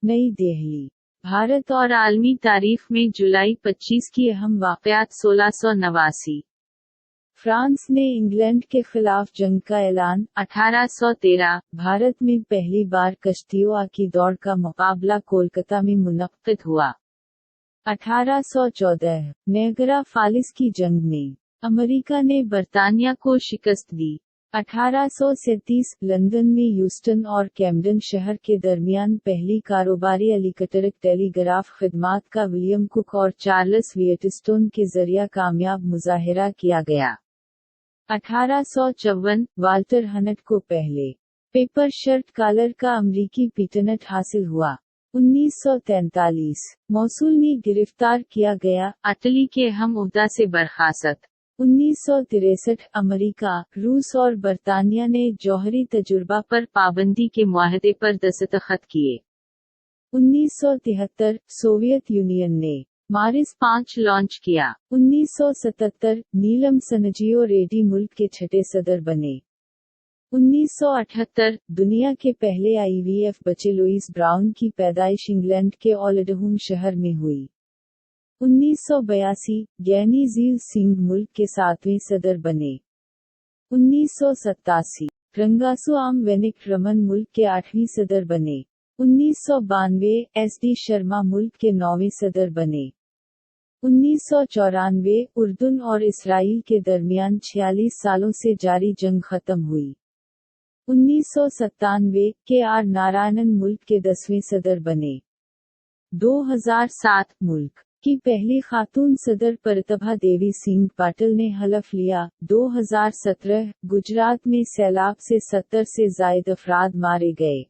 नई दिल्ली। भारत और आलमी तारीख में जुलाई 25 की अहम वाक़यात। 1689 फ्रांस ने इंग्लैंड के खिलाफ जंग का ऐलान। 1813 भारत में पहली बार कश्तियों की दौड़ का मुकाबला कोलकाता में मुनक्किद हुआ। 1814 नियाग्रा फॉल्स की जंग में अमेरिका ने बरतानिया को शिकस्त दी। 1837 लंदन में ह्यूस्टन और कैम्डन शहर के दरमियान पहली कारोबारी इलेक्ट्रिक टेलीग्राफ खिदमात का विलियम कुक और चार्ल्स व्हीटस्टोन के जरिए कामयाब मुजाहिरा किया गया। 1854 वाल्टर हनट को पहले पेपर शर्ट कॉलर का अमरीकी पेटेंट हासिल हुआ। 1943 मौसूल ने गिरफ्तार किया गया, इटली के अहम ओहदा से बर्खास्त। 1963 अमेरिका, रूस और बरतानिया ने जौहरी तजुर्बा पर पाबंदी के मुआहदे पर दस्तखत किए। 1973 सोवियत यूनियन ने मारिस 5 लॉन्च किया। 1977 नीलम सनजियो रेड्डी मुल्क के छठे सदर बने। 1978 दुनिया के पहले IVF बच्चे लुइस ब्राउन की पैदाइश इंग्लैंड के ओल्डहम शहर में हुई। 1982 गैनी ज़ील सिंह मुल्क के 7वें सदर बने। 1987 रंगासु आम वेनिक रमन मुल्क के 8वीं सदर बने। 1992 SD शर्मा मुल्क के 9वें सदर बने। 1994 उर्दून और इसराइल के दरमियान 46 सालों से जारी जंग खत्म हुई। 1997 KR नारायणन मुल्क के 10वें सदर बने। 2007 मुल्क की पहली खातून सदर प्रतिभा देवी सिंह पाटिल ने हलफ लिया। 2017 गुजरात में सैलाब से 70 से ज़ायद अफराद मारे गए।